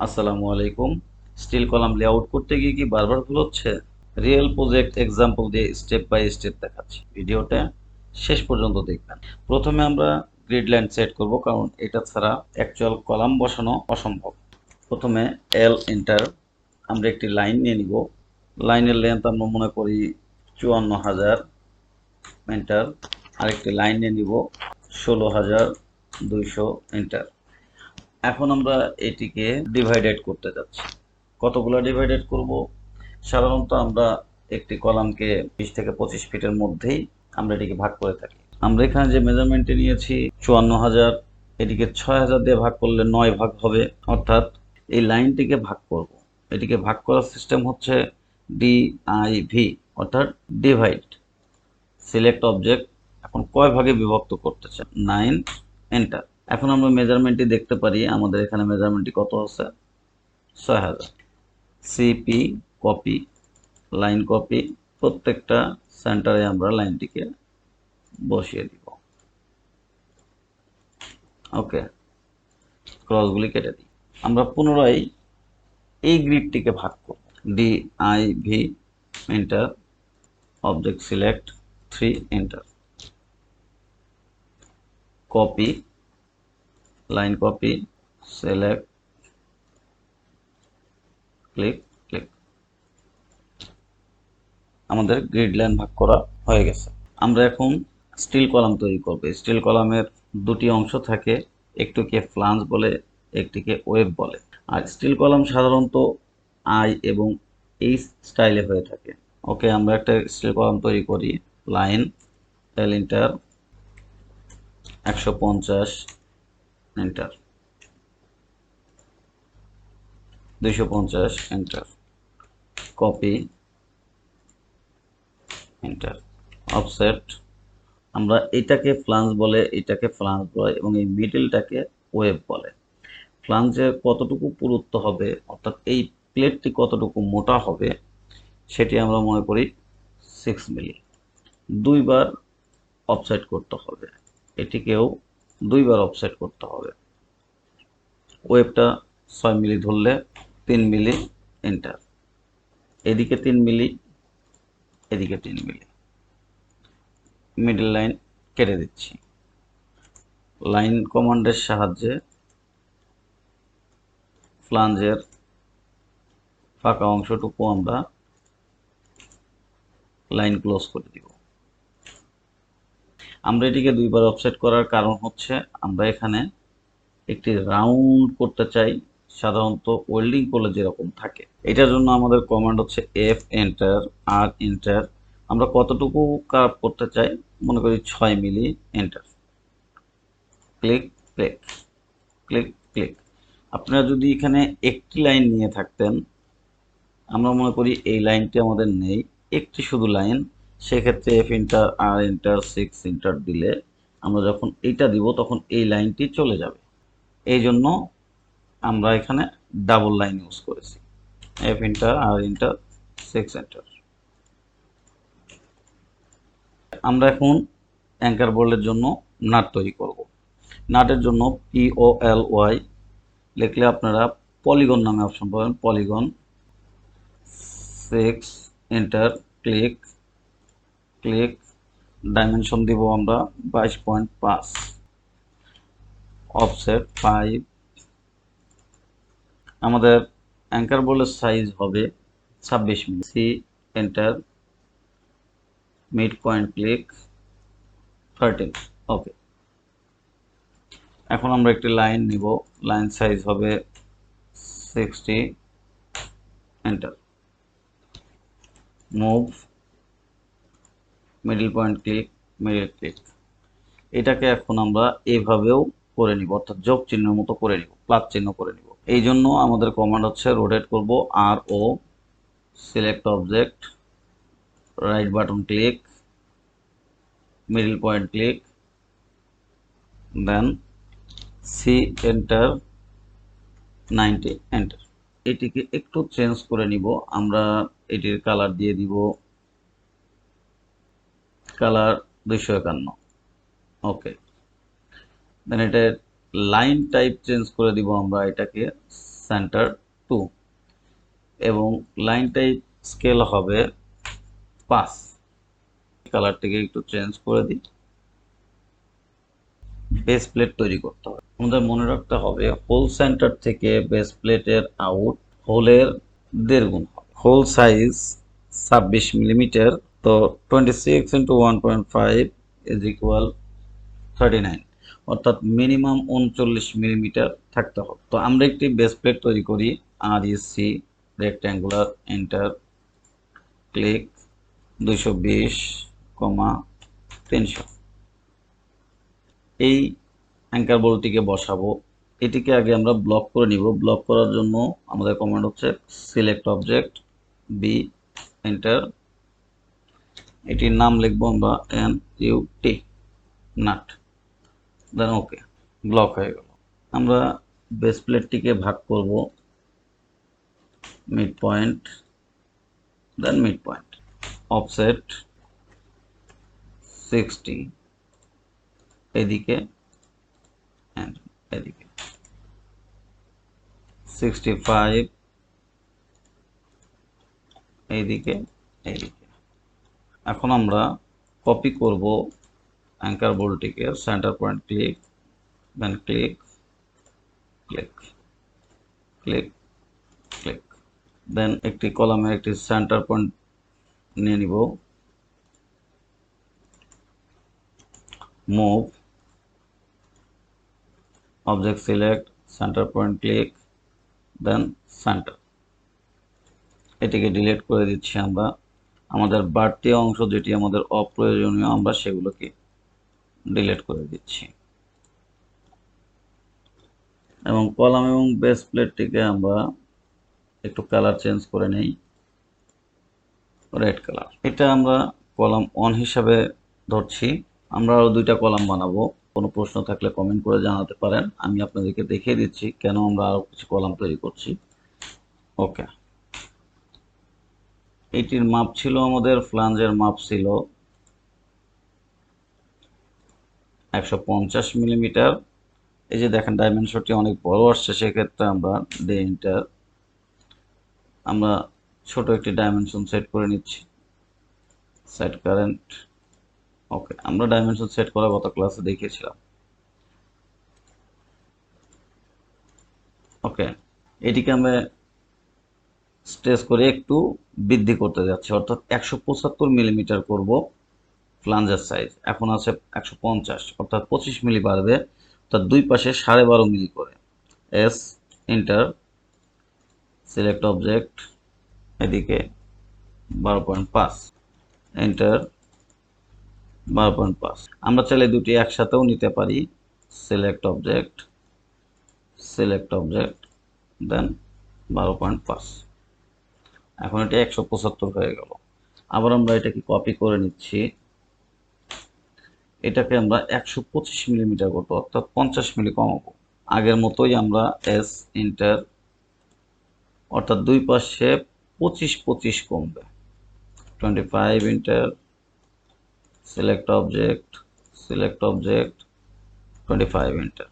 আসসালামু আলাইকুম। Still column layout করতে গিয়ে কি বারবার ভুল হচ্ছে? রিয়েল প্রজেক্ট এক্সাম্পল দিয়ে স্টেপ বাই স্টেপ দেখাচ্ছি। ভিডিওটা শেষ পর্যন্ত দেখবেন। প্রথমে আমরা গ্রিড লাইন সেট করব, কারণ এটা ছাড়া অ্যাকচুয়াল কলাম বসানো অসম্ভব। প্রথমে এল এন্টার, আমরা একটি লাইন নিয়ে নিব। লাইনের লেন্থ আমরা মনে করি ৫৪,০০০, এন্টার। আরেকটি লাইন নিয়ে নিব ১৬,২০০, এন্টার। এখন আমরা এটিকে ডিভাইডেড করতে যাচ্ছি। কতগুলো ডিভাইডেড করব? সাধারণত আমরা একটি কলামকে ২০ থেকে ২৫ ফিটের মধ্যেই আমরা এটিকে ভাগ করে থাকি। আমরা এখানে যে মেজারমেন্টে নিয়েছি ৫৪,০০০, এটিকে ৬,০০০ দিয়ে ভাগ করলে ৯ ভাগ হবে, অর্থাৎ এই লাইনটিকে ভাগ করব। এটিকে ভাগ করার সিস্টেম হচ্ছে ডিআইভি, অর্থাৎ ডিভাইড। Select object. এখন কয় ভাগে বিভক্ত করতে চাই? 9, এন্টার। এখন আমরা মেজারমেন্টটি দেখতে পারি, আমাদের এখানে মেজারমেন্টটি কত আছে? ৬,০০০। সিপি কপি, লাইন কপি, প্রত্যেকটা সেন্টারে আমরা লাইনটিকে বসিয়ে দিব। ওকে, ক্রসগুলি কেটে দিই। আমরা পুনরায় এই গ্রিডটিকে ভাগ করব। DIV, enter. Object select 3, enter. Copy, line copy, select, click, click. আমাদের গ্রিড লাইন ভাগ করা হয়ে গেছে। আমরা এখন স্টিল কলাম তৈরি করব। স্টিল কলামের দুটি অংশ থাকে, একটিকে ফ্লাঞ্জ বলে, একটিকে ওয়েব বলে। আর স্টিল কলাম সাধারণত আই এবং এই স্টাইলে হয়ে থাকে। ওকে, আমরা একটা স্টিল কলাম তৈরি করি। লাইন, এল enter, ১৫০, enter, ২৫০, enter. Copy, enter. Offset, আমরা এটাকে ফ্লাঞ্জ বলে, এটাকে ফ্লাঞ্জ বলে, এবং এই মিডলটাকে ওয়েব বলে। ফ্লাঞ্জের কতটুকু পুরুত্ব হবে, অর্থাৎ এই প্লেটটি কতটুকু মোটা হবে, সেটি আমরা মনে করি 6 মিলি। দুইবার অফসেট করতে হবে, এটিকেও দুইবার অফসেট করতে হবে। ওয়েবটা 6 মিলি ধরলে 3 মিলি, এন্টার। এদিকে 3 মিলি, এদিকে 3 মিলি। মিডল লাইন কেটে দিচ্ছি। লাইন কমান্ডের সাহায্যে ফ্লাঞ্জের ফাঁকা অংশটুকু আমরা লাইন ক্লোজ করে দিব। আমরা এটিকে দুইবার অফসেট করার কারণ হচ্ছে, আমরা এখানে একটি রাউন্ড করতে চাই, সাধারণত ওয়েল্ডিং করলে যেরকম থাকে। এটার জন্য আমাদের কমান্ড হচ্ছে এফ এন্টার, আর এন্টার। আমরা কতটুকু কার্ভ করতে চাই, মনে করি 6 milli, enter. Click, click, click, click. আপনারা যদি এখানে একটি লাইন নিয়ে থাকতেন, আমরা মনে করি এই লাইনটি আমাদের নেই, একটি শুধু লাইন, সেক্ষেত্রে এফ এন্টার, আর এন্টার, 6 এন্টার দিলে আমরা যখন এইটা দিব তখন এই লাইনটি চলে যাবে। এই জন্য আমরা এখানে ডাবল লাইন ইউজ করেছি। এফ এন্টার, আর এন্টার, 6 এন্টার। আমরা এখন অ্যাঙ্কার বোল্টের জন্য নাট তৈরি করব। নাটের জন্য POLY লিখলে আপনারা পলিগন নামে অপশন পাবেন। Polygon, 6, enter, click, click. Dimension দিব আমরা 22.5, অফসেট 5। আমাদের অ্যাঙ্কার বোল্টের সাইজ হবে 26 milli. C, enter, mid point, click, 13। Okay, এখন আমরা একটি লাইন নিব, লাইন সাইজ হবে 60, enter. Move, middle point, click, middle, click. এটাকে এখন আমরা এভাবেও করে নিব, অর্থাৎ যোগ চিহ্নের মতো করে নিব, প্লাস চিহ্ন করে নিব। এই জন্য আমাদের কমান্ড হচ্ছে রোটেট করব, RO, select object, right button click, middle point click, then C, enter, 90, enter. এটিকে একটু চেঞ্জ করে নিব, আমরা এটির কালার দিয়ে দিব কালার 251। ওকে, দেন এটা লাইন টাইপ চেঞ্জ করে দিব আমরা এটাকে সেন্টার 2 এবং লাইন টাইপ স্কেল হবে 5। কালারটিকে একটু চেঞ্জ করে দিই। বেস প্লেট তৈরি করতে হবে। আমাদের মনে রাখতে হবে হোল সেন্টার থেকে বেস প্লেটের আউট হোলের 1.5 গুণ হবে। হোল সাইজ 26 মিলিমিটার, তো 26 × 1.5 ইজ ইকুয়াল 39, অর্থাৎ মিনিমাম 39 মিলিমিটার থাকতে হবে। তো আমরা একটি বেস প্লেট তৈরি করি। REC rectangular, enter, click, 220, 300। এই অ্যাঙ্কার বলটিকে বসাবো। এটিকে আগে আমরা ব্লক করে নিব। ব্লক করার জন্য আমাদের কমান্ড হচ্ছে সিলেক্ট অবজেক্ট, বি, এন্টার। এটির নাম লিখবো আমরা NUT, নাট, দেন ওকে। ব্লক হয়ে গেল। আমরা বেস প্লেটটিকে ভাগ করব মিড পয়েন্ট, দেন মিড পয়েন্ট, অফসেট 60 এদিকে এন্ড এদিকে, 65 এইদিকে এইদিকে। এখন আমরা কপি করব অ্যাঙ্কার বোল্টটিকে। Centre point click, then click, click, click, click, then একটি কলামের একটি সেন্টার পয়েন্ট নিয়ে নিব। Move, object select, centre point click, then centre. এটিকে ডিলিট করে দিচ্ছি আমরা। আমাদের বাড়তি অংশ যেটি আমাদের অপ্রয়োজনীয় আমরা সেগুলোকে ডিলিট করে দিচ্ছি। এবং কলাম এবং বেস প্লেটটিকে আমরা একটু কালার চেঞ্জ করে নেই, রেড কালার। এটা আমরা কলাম 1 হিসাবে ধরছি। আমরা আরো 2টা কলাম বানাবো। কোনো প্রশ্ন থাকলে কমেন্ট করে জানাতে পারেন। আমি আপনাদেরকে দেখিয়ে দিচ্ছি কেন আমরা আরো কিছু কলাম তৈরি করছি। ওকে, এটির মাপ ছিল, আমাদের ফ্লাঞ্জের মাপ ছিল 150 মিলিমিটার। এই যে দেখেন ডাইমেনশনটি অনেক বড় আসছে, সেক্ষেত্রে আমরা এন্টার, আমরা ছোট একটি ডাইমেনশন সেট করে নিচ্ছি। সেট কারেন্ট, ওকে। আমরা ডাইমেনশন সেট করা গত ক্লাসে দেখিয়েছিলাম। ওকে, এটিকে আমরা স্ট্রেস করে একটু বৃদ্ধি করতে যাচ্ছি, অর্থাৎ 175 মিলিমিটার করব ফ্লাঞ্জের সাইজ। এখন আছে 150, অর্থাৎ 25 মিলি বাড়বে, অর্থাৎ দুই পাশে 12.5 মিলি করে। এস, এন্টার, সিলেক্ট অবজেক্ট, এদিকে 12.5, এন্টার, 12.5। আমরা চাইলে দুটি একসাথেও নিতে পারি। সিলেক্ট অবজেক্ট, সিলেক্ট অবজেক্ট, দেন 12.5। এখন এটা 175 হয়ে গেল। আবার আমরা এটাকে কপি করে নিচ্ছি। এটাকে আমরা 125 মিলিমিটার করবো, অর্থাৎ 50 মিলি কমাবো। আগের মতোই আমরা এস, এন্টার, অর্থাৎ দুই পাশে 25 কমবে। 25, enter, select object, select object, 25, enter.